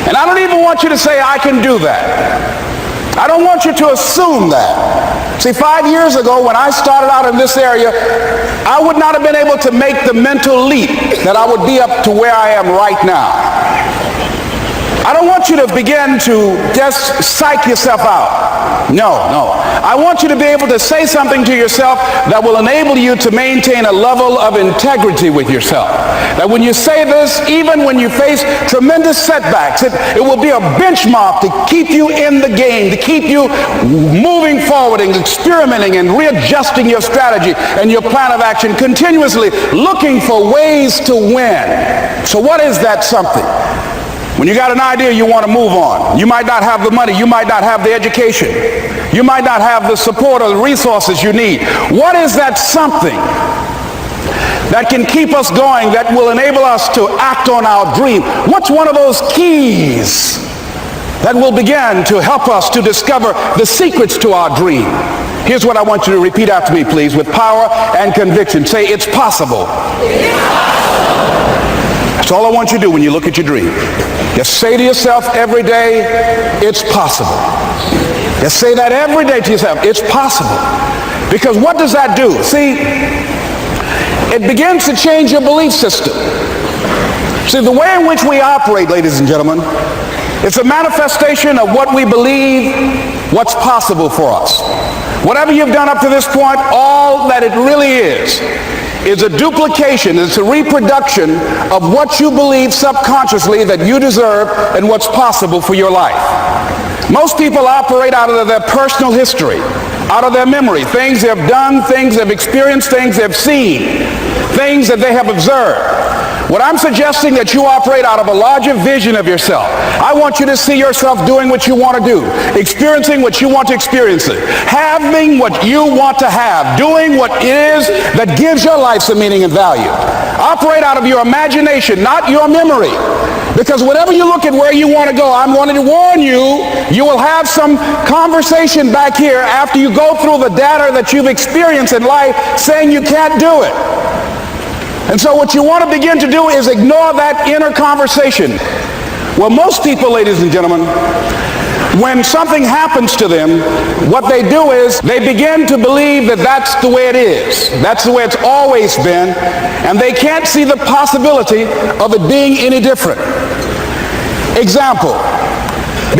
And I don't even want you to say, I can do that. I don't want you to assume that. See, 5 years ago when I started out in this area, I would not have been able to make the mental leap that I would be up to where I am right now. I don't want you to begin to just psych yourself out. No. I want you to be able to say something to yourself that will enable you to maintain a level of integrity with yourself. That when you say this, even when you face tremendous setbacks, it will be a benchmark to keep you in the game, to keep you moving forward and experimenting and readjusting your strategy and your plan of action, continuously looking for ways to win. So what is that something? When you got an idea you want to move on, you might not have the money, you might not have the education, you might not have the support or the resources you need. What is that something that can keep us going, that will enable us to act on our dream? What's one of those keys that will begin to help us to discover the secrets to our dream? Here's what I want you to repeat after me, please, with power and conviction. Say, it's possible. That's all I want you to do when you look at your dream. Just say to yourself every day, it's possible. Just say that every day to yourself, it's possible. Because what does that do? See, it begins to change your belief system. See, the way in which we operate, ladies and gentlemen, it's a manifestation of what we believe, what's possible for us. Whatever you've done up to this point, all that it really is a duplication, it's a reproduction of what you believe subconsciously that you deserve and what's possible for your life. Most people operate out of their personal history, out of their memory, things they've done, things they've experienced, things they've seen, things that they have observed. What I'm suggesting that you operate out of a larger vision of yourself. I want you to see yourself doing what you want to do, experiencing what you want to experience, having what you want to have, doing what it is that gives your life some meaning and value. Operate out of your imagination, not your memory. Because whatever you look at where you want to go, I'm wanting to warn you, you will have some conversation back here after you go through the data that you've experienced in life saying you can't do it. And so what you want to begin to do is ignore that inner conversation. Well, most people, ladies and gentlemen, when something happens to them, what they do is they begin to believe that that's the way it is. That's the way it's always been. And they can't see the possibility of it being any different. Example,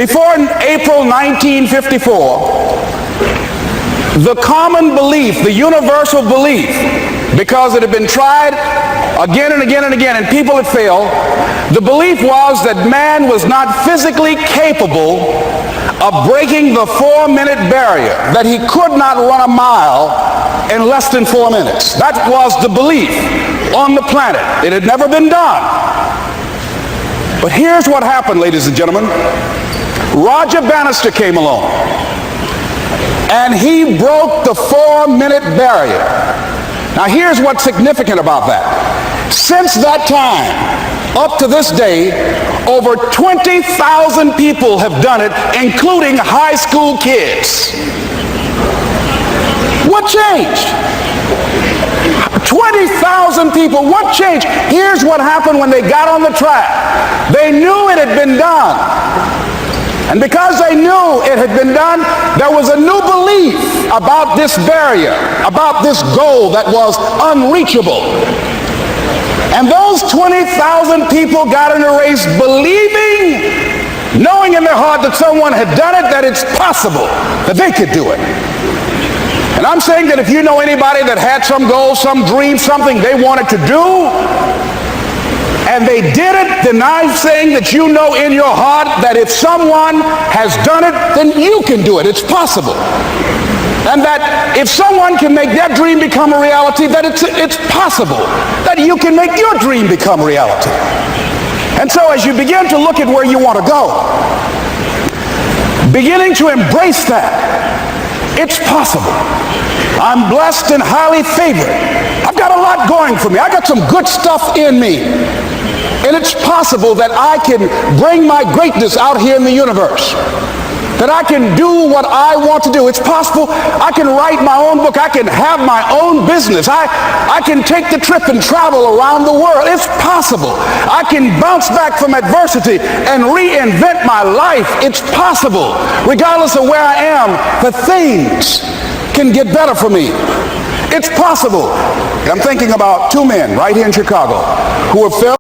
before April 1954, the common belief, the universal belief, because it had been tried again and again and again and people had failed, the belief was that man was not physically capable of breaking the 4-minute barrier, that he could not run a mile in less than 4 minutes. That was the belief on the planet. It had never been done. But here's what happened, ladies and gentlemen. Roger Bannister came along and he broke the 4-minute barrier. Now here's what's significant about that. Since that time, up to this day, over 20,000 people have done it, including high school kids. What changed? 20,000 people, what changed? Here's what happened when they got on the track. They knew it had been done. And because they knew it had been done, there was a new belief about this barrier, about this goal that was unreachable. And those 20,000 people got in a race believing, knowing in their heart that someone had done it, that it's possible that they could do it. And I'm saying that if you know anybody that had some goal, some dream, something they wanted to do, and they did it, then I'm saying that you know in your heart that if someone has done it, then you can do it. It's possible. And that if someone can make their dream become a reality, that it's possible that you can make your dream become reality. And so as you begin to look at where you want to go, beginning to embrace that, it's possible. I'm blessed and highly favored. I've got a lot going for me. I got some good stuff in me. And it's possible that I can bring my greatness out here in the universe. that I can do what I want to do. It's possible I can write my own book. I can have my own business. I can take the trip and travel around the world. It's possible. I can bounce back from adversity and reinvent my life. It's possible. Regardless of where I am, the things can get better for me. It's possible. I'm thinking about two men right here in Chicago who have failed